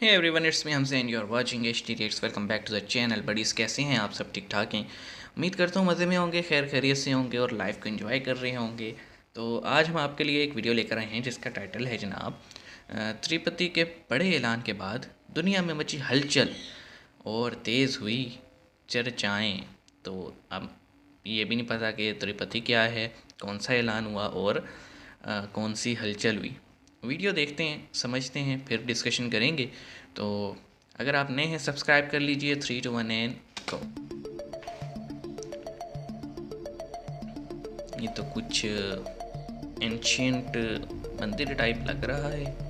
Hey everyone, it's me हमसे and you are watching HT reacts. Welcome back to the channel. Buddies कैसे हैं आप सब? ठीक ठाक हैं? उम्मीद करता हूँ मज़े में होंगे, खैर खैरियत से होंगे और लाइफ को एंजॉय कर रहे होंगे। तो आज हम आपके लिए एक वीडियो लेकर आए हैं जिसका टाइटल है जनाब तिरुपति के बड़े ऐलान के बाद दुनिया में मची हलचल और तेज़ हुई चर्चाएँ। तो अब ये भी नहीं पता कि तिरुपति क्या है, कौन सा ऐलान हुआ और कौन सी हलचल हुई। वीडियो देखते हैं, समझते हैं, फिर डिस्कशन करेंगे। तो अगर आप नए हैं सब्सक्राइब कर लीजिए। 3 2 1 एंड गो। ये तो कुछ एंशियंट मंदिर टाइप लग रहा है।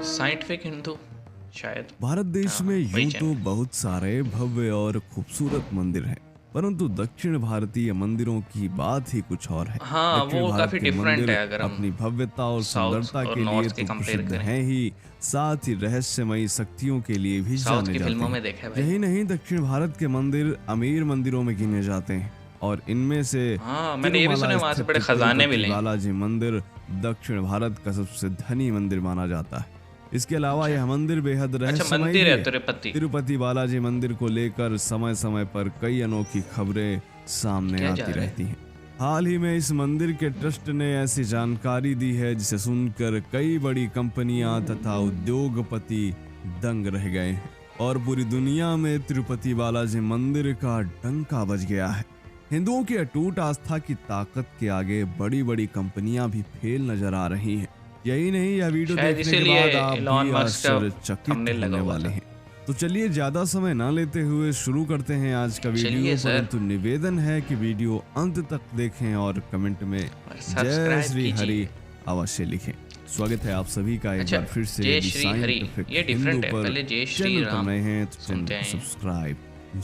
साइंटिफिक हिंदू शायद। भारत देश में वही यूं तो चैनल। बहुत सारे भव्य और खूबसूरत मंदिर हैं, परंतु दक्षिण भारतीय मंदिरों की बात ही कुछ और है। हाँ, दक्षिण वो भारत काफ़ी के डिफरेंट मंदिर है अगर हम अपनी भव्यता और साउथ सुंदरता और के लिए नॉर्थ के तो कंपेयर प्रसिद्ध करें। हैं ही, साथ ही रहस्यमयी शक्तियों के लिए भी साउथ जाने की जाते फिल्मों में हैं। देखा है भाई। यही नहीं, दक्षिण भारत के मंदिर अमीर मंदिरों में गिने जाते हैं और इनमें से हाँ, मैंने ये भी सुना है वहाँ से तिरुमला बड़े स्थित खजाने तिरुपति मिले। बालाजी मंदिर दक्षिण भारत का सबसे धनी मंदिर माना जाता है। इसके अलावा अच्छा यह मंदिर बेहद अच्छा, रहस्यमय मंदिर भी है है। तिरुपति। तिरुपति बालाजी मंदिर को लेकर समय समय पर कई अनोखी खबरें सामने क्या जा आती रहा है? रहती हैं। हाल ही में इस मंदिर के ट्रस्ट ने ऐसी जानकारी दी है जिसे सुनकर कई बड़ी कंपनियां तथा उद्योगपति दंग रह गए हैं और पूरी दुनिया में तिरुपति बालाजी मंदिर का डंका बज गया है। हिंदुओं की अटूट आस्था की ताकत के आगे बड़ी बड़ी कंपनियां भी फेल नजर आ रही हैं। यही नहीं, यह वीडियो शायद देखने के इसीलिए बाद आप एलॉन भी मस्क का आश्चर्यचकित थंबनेल लगा होने हुआ वाले था। हैं। तो चलिए ज्यादा समय ना लेते हुए शुरू करते हैं आज का चलिए वीडियो, सर। परंतु निवेदन है कि वीडियो अंत तक देखें और कमेंट में जय सब्सक्राइब श्री हरि कीजिए। अवश्य लिखें। स्वागत है आप सभी का एक अच्छा, बार फिर से। जय यदि श्री हरि, साइंटिफिक ये हिंदू डिफरेंट है। पर पहले जय श्री चैनल पर राम नए हैं तो चैनल सुनते को हैं सब्सक्राइब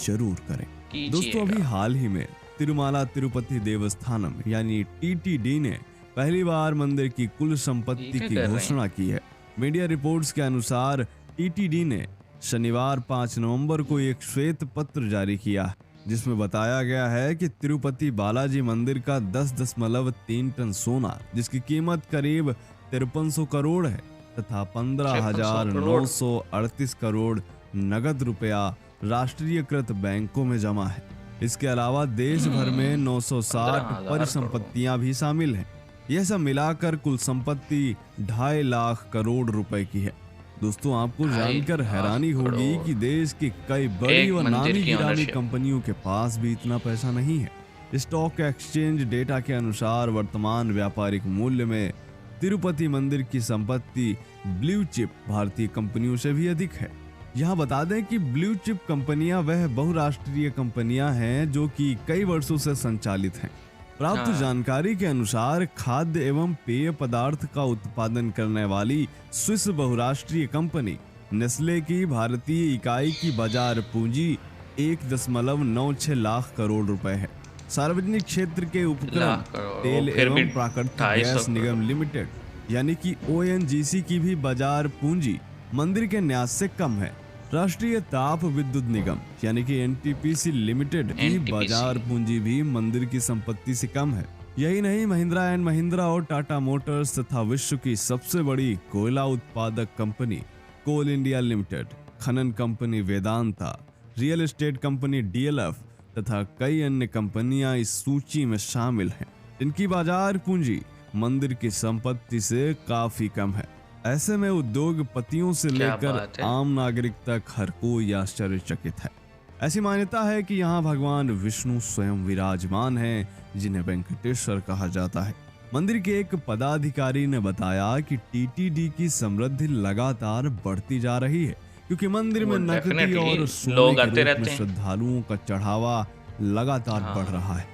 जरूर करें। दोस्तों, कीजिएगा। अभी हाल ही में तिरुमाला तिरुपति देवस्थानम यानी टीटीडी ने पहली बार मंदिर की कुल ये संपत्ति क्या की कर रहे हैं? घोषणा की है। मीडिया रिपोर्ट्स के अनुसार टीटीडी ने शनिवार 5 नवंबर को एक श्वेत पत्र जारी किया जिसमें बताया गया है कि तिरुपति बालाजी मंदिर का 10.3 टन सोना, जिसकी कीमत करीब 5300 करोड़ है, तथा 15,938 करोड़ नगद रुपया राष्ट्रीयकृत बैंकों में जमा है। इसके अलावा देश भर में 960 15,000 परिसंपत्तियां भी शामिल हैं। यह सब मिलाकर कुल संपत्ति 2.5 लाख करोड़ रुपए की है। दोस्तों, आपको 2.5 जानकर लाख हैरानी होगी करोड़। कि देश की कई बड़ी एक व मंदिर नामी की गिरामी ownership। कंपनियों के पास भी इतना पैसा नहीं है। स्टॉक एक्सचेंज डेटा के अनुसार वर्तमान व्यापारिक मूल्य में तिरुपति मंदिर की संपत्ति ब्लू चिप भारतीय कंपनियों से भी अधिक है। यहाँ बता दें कि ब्लू चिप कंपनियां वह बहुराष्ट्रीय कंपनियां हैं जो कि कई वर्षों से संचालित हैं। प्राप्त हाँ। जानकारी के अनुसार खाद्य एवं पेय पदार्थ का उत्पादन करने वाली स्विस बहुराष्ट्रीय कंपनी नेस्ले की भारतीय इकाई की बाजार पूंजी 1.96 लाख करोड़ रुपए है। सार्वजनिक क्षेत्र के उपक्रम लाख करोड़, तेल फिर भी एवं प्राकृतिक 250 गैस निगम लिमिटेड यानी कि ओएनजीसी की भी बाजार पूंजी मंदिर के न्यास से कम है। राष्ट्रीय ताप विद्युत निगम यानी कि एनटीपीसी लिमिटेड की NTPC बाजार पूंजी भी मंदिर की संपत्ति से कम है। यही नहीं, महिंद्रा एंड महिंद्रा और टाटा मोटर्स तथा विश्व की सबसे बड़ी कोयला उत्पादक कंपनी कोल इंडिया लिमिटेड, खनन company Vedanta, real estate company DLF तथा कई अन्य कंपनियां इस सूची में शामिल हैं। इनकी बाजार पूंजी मंदिर की संपत्ति से काफी कम है। ऐसे में उद्योगपतियों से क्या लेकर बात है। आम नागरिक तक हर कोई आश्चर्यचकित है। ऐसी मान्यता है कि यहाँ भगवान विष्णु स्वयं विराजमान हैं, जिन्हें वेंकटेश्वर कहा जाता है। मंदिर के एक पदाधिकारी ने बताया कि टीटीडी की समृद्धि लगातार बढ़ती जा रही है क्योंकि मंदिर में वो नकदी definitely और सोने लोग के आते रूप रहते में हैं। श्रद्धालुओं का चढ़ावा लगातार बढ़ रहा है।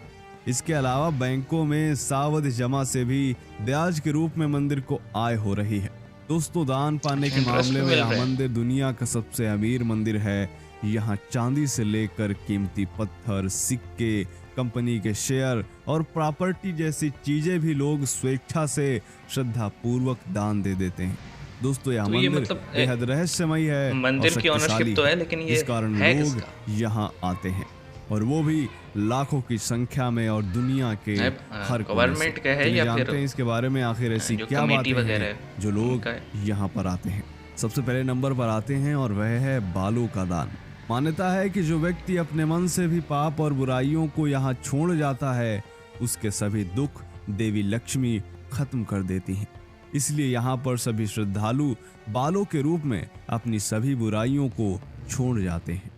इसके अलावा बैंकों में सावधि जमा से भी ब्याज के रूप में मंदिर को आय हो रही है। दोस्तों, दान पाने के इंटरेस्ट मामले में मिल यह रहा है। मंदिर दुनिया का सबसे अमीर मंदिर है। यहाँ चांदी से लेकर कीमती पत्थर, सिक्के, कंपनी के शेयर और प्रॉपर्टी जैसी चीजें भी लोग स्वेच्छा से श्रद्धा पूर्वक दान दे देते हैं। दोस्तों, यह तो ये मंदिर मतलब बेहद रहस्यमय है और मंदिर की शक्तिशाली ओनरशिप तो है, है, लेकिन ये जिस कारण है लोग किसका? यहाँ आते हैं, और वो भी लाखों की संख्या में और दुनिया के हर कोने से। गवर्नमेंट का है चलिए या जानते फिर हैं इसके बारे में, आखिर ऐसी जो क्या कमेटी बातें वगैरह हैं है जो लोग उनका है? यहाँ पर आते हैं। सबसे पहले नंबर पर आते हैं और वह है बालों का दान। मान्यता है कि जो व्यक्ति अपने मन से भी पाप और बुराइयों को यहाँ छोड़ जाता है, उसके सभी दुख देवी लक्ष्मी खत्म कर देती हैं। इसलिए यहाँ पर सभी श्रद्धालु बालों के रूप में अपनी सभी बुराइयों को छोड़ जाते हैं।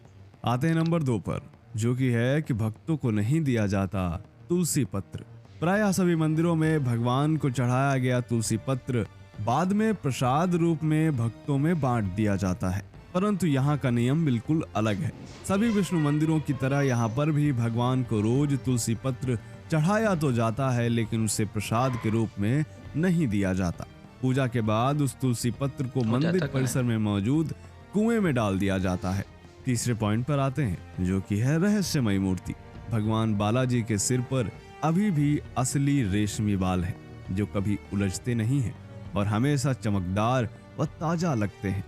आते हैं नंबर 2 पर, जो कि है कि भक्तों को नहीं दिया जाता तुलसी पत्र। प्रायः सभी मंदिरों में भगवान को चढ़ाया गया तुलसी पत्र बाद में प्रसाद रूप में भक्तों में बांट दिया जाता है, परंतु यहाँ का नियम बिल्कुल अलग है। सभी विष्णु मंदिरों की तरह यहाँ पर भी भगवान को रोज तुलसी पत्र चढ़ाया तो जाता है, लेकिन उसे प्रसाद के रूप में नहीं दिया जाता। पूजा के बाद उस तुलसी पत्र को मंदिर परिसर में मौजूद कुएं में डाल दिया जाता है। तीसरे पॉइंट पर आते हैं, जो कि है रहस्यमयी मूर्ति। भगवान बालाजी के सिर पर अभी भी असली रेशमी बाल हैं, जो कभी उलझते नहीं हैं और हमेशा चमकदार व ताजा लगते हैं।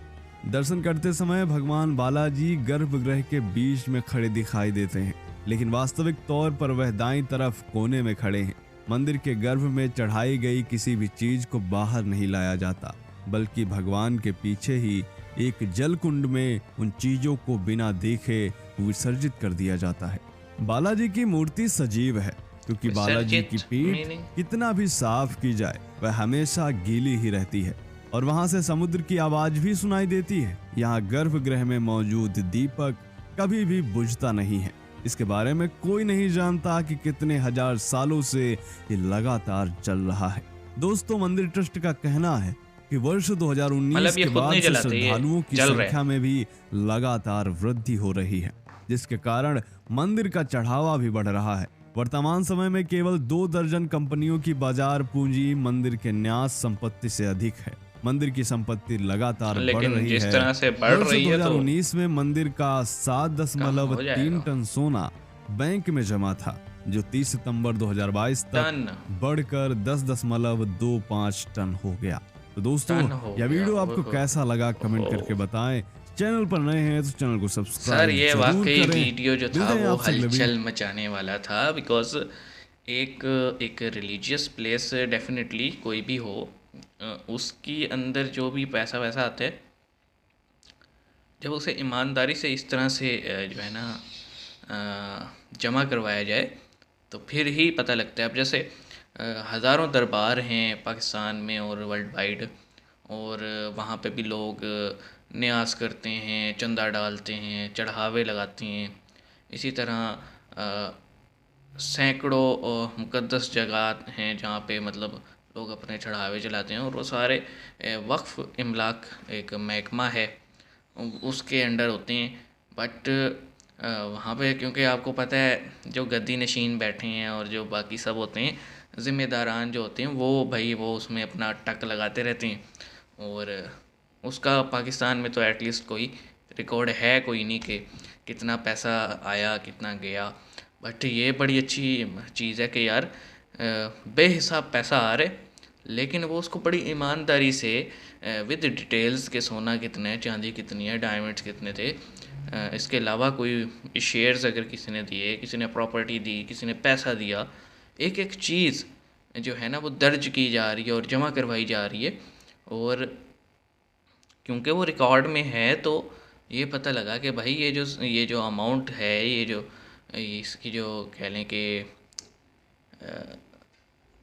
दर्शन करते समय भगवान बालाजी गर्भगृह के बीच में खड़े दिखाई देते हैं, लेकिन वास्तविक तौर पर वह दाईं तरफ कोने में खड़े हैं। मंदिर के गर्भ में चढ़ाई गई किसी भी चीज को बाहर नहीं लाया जाता, बल्कि भगवान के पीछे ही एक जल कुंड में उन चीजों को बिना देखे विसर्जित कर दिया जाता है। बालाजी की मूर्ति सजीव है, क्योंकि बालाजी की पीठ कितना भी साफ की जाए वह हमेशा गीली ही रहती है और वहां से समुद्र की आवाज भी सुनाई देती है। यहाँ गर्भगृह में मौजूद दीपक कभी भी बुझता नहीं है। इसके बारे में कोई नहीं जानता कि कितने हजार सालों से ये लगातार चल रहा है। दोस्तों, मंदिर ट्रस्ट का कहना है कि वर्ष 2019 के बाद से श्रद्धालुओं की संख्या में भी लगातार वृद्धि हो रही है, जिसके कारण मंदिर का चढ़ावा भी बढ़ रहा है। वर्तमान समय में केवल 2 दर्जन कंपनियों की बाजार पूंजी मंदिर के न्यास संपत्ति से अधिक है। मंदिर की संपत्ति लगातार बढ़ रही जिस है। तरह से बढ़ रही है, 2019 में मंदिर का 7.3 टन सोना बैंक में जमा था, जो 30 सितंबर 2022 तक बढ़कर 10.25 टन हो गया। तो दोस्तों, यह वीडियो आपको कैसा लगा कमेंट करके बताएं। चैनल पर नए हैं तो चैनल को सब्सक्राइब सर, ये वाकई करें। वीडियो जो था वो हलचल मचाने वाला था, बिकॉज एक रिलीजियस प्लेस डेफिनेटली कोई भी हो, उसकी अंदर जो भी पैसा वैसा आता है, जब उसे ईमानदारी से इस तरह से जो है ना जमा करवाया जाए, तो फिर ही पता लगता है। अब जैसे हज़ारों दरबार हैं पाकिस्तान में और वर्ल्ड वाइड, और वहाँ पे भी लोग न्यास करते हैं, चंदा डालते हैं, चढ़ावे लगाते हैं। इसी तरह सैकड़ों मुक़द्दस जगह हैं जहाँ पे मतलब लोग अपने चढ़ावे चलाते हैं, और वो सारे वक्फ इमलाक एक महकमा है उसके अंडर होते हैं। बट वहाँ पे क्योंकि आपको पता है जो गद्दी नशीन बैठे हैं और जो बाकी सब होते हैं ज़िम्मेदारान जो होते हैं, वो उसमें अपना टक लगाते रहते हैं, और उसका पाकिस्तान में तो एटलीस्ट कोई रिकॉर्ड है कोई नहीं कि कितना पैसा आया कितना गया। बट ये बड़ी अच्छी चीज़ है कि यार बेहिसाब पैसा आ रहा है, लेकिन वो उसको बड़ी ईमानदारी से विद डिटेल्स के सोना कितना है, चांदी कितनी है, डायमंड्स कितने थे, इसके अलावा कोई शेयर्स अगर किसी ने दिए, किसी ने प्रॉपर्टी दी, किसी ने पैसा दिया, एक एक चीज़ जो है ना वो दर्ज की जा रही है और जमा करवाई जा रही है। और क्योंकि वो रिकॉर्ड में है तो ये पता लगा कि भाई ये जो अमाउंट है, इसकी जो कह लें कि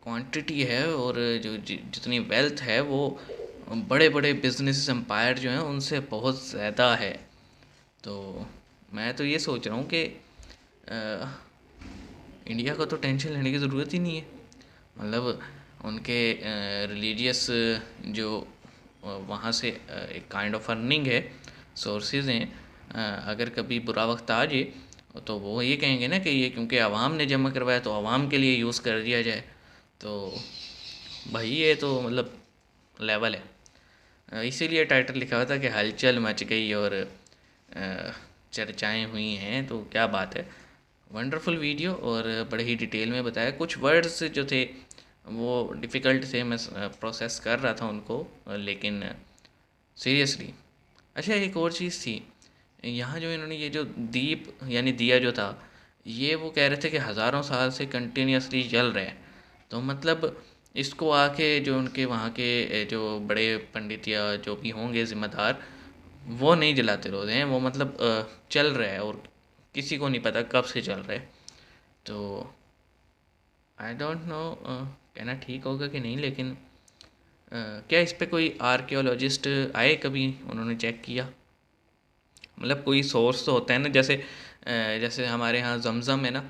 क्वांटिटी है और जो जितनी वेल्थ है वो बड़े बड़े बिजनेस एम्पायर जो हैं उनसे बहुत ज़्यादा है। तो मैं तो ये सोच रहा हूँ कि इंडिया को तो टेंशन लेने की ज़रूरत ही नहीं है। मतलब उनके रिलीजियस जो वहाँ से एक काइंड ऑफ अर्निंग है, सोर्सेज हैं। अगर कभी बुरा वक्त आ जाए तो वो ये कहेंगे ना कि ये क्योंकि आवाम ने जमा करवाया तो आवाम के लिए यूज़ कर दिया जाए। तो भाई ये तो मतलब लेवल है। इसीलिए टाइटल लिखा हुआ था कि हलचल मच गई और चर्चाएं हुई हैं। तो क्या बात है, वंडरफुल वीडियो और बड़े ही डिटेल में बताया। कुछ वर्ड्स जो थे वो डिफ़िकल्ट थे, मैं प्रोसेस कर रहा था उनको, लेकिन सीरियसली। अच्छा, एक और चीज़ थी यहाँ, जो इन्होंने ये जो दीप यानी दिया जो था, ये वो कह रहे थे कि हज़ारों साल से कंटिन्यूसली जल रहा है। तो मतलब इसको आके जो उनके वहाँ के जो बड़े पंडित या जो भी होंगे ज़िम्मेदार, वो नहीं जलाते रोज़े हैं, वो मतलब चल रहा है और किसी को नहीं पता कब से चल रहा है। तो आई डोंट नो कहना ठीक होगा कि नहीं, लेकिन क्या इस पे कोई आर्कियोलॉजिस्ट आए कभी, उन्होंने चेक किया? मतलब कोई सोर्स तो होता है ना, जैसे हमारे यहाँ जमज़म है ना,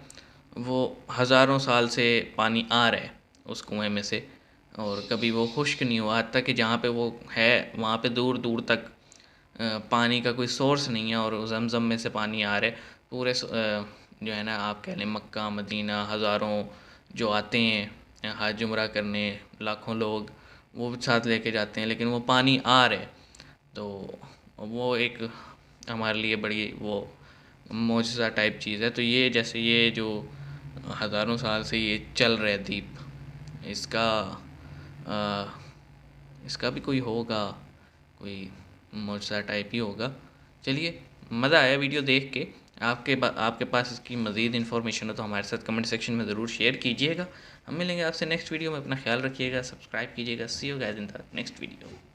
वो हज़ारों साल से पानी आ रहा है उस कुएं में से, और कभी वो खुश्क नहीं हुआ। हत्ता कि जहाँ पे वो है वहाँ पे दूर दूर तक पानी का कोई सोर्स नहीं है, और जमज़म में से पानी आ रहा है पूरे जो है ना, आप कह लें मक्का मदीना, हज़ारों जो आते हैं हज उम्रा करने, लाखों लोग वो साथ लेके जाते हैं, लेकिन वो पानी आ रहा है। तो वो एक हमारे लिए बड़ी वो मौजज़ा टाइप चीज़ है। तो ये जैसे ये जो हज़ारों साल से ये चल रहा है दीप, इसका आ, इसका भी कोई होगा, कोई मौजज़ा टाइप ही होगा। चलिए, मज़ा आया वीडियो देख के। आपके पास इसकी मज़ीद इन्फॉर्मेशन हो तो हमारे साथ कमेंट सेक्शन में ज़रूर शेयर कीजिएगा। हम मिलेंगे आपसे नेक्स्ट वीडियो में। अपना ख्याल रखिएगा, सब्सक्राइब कीजिएगा। See you guys in the next video.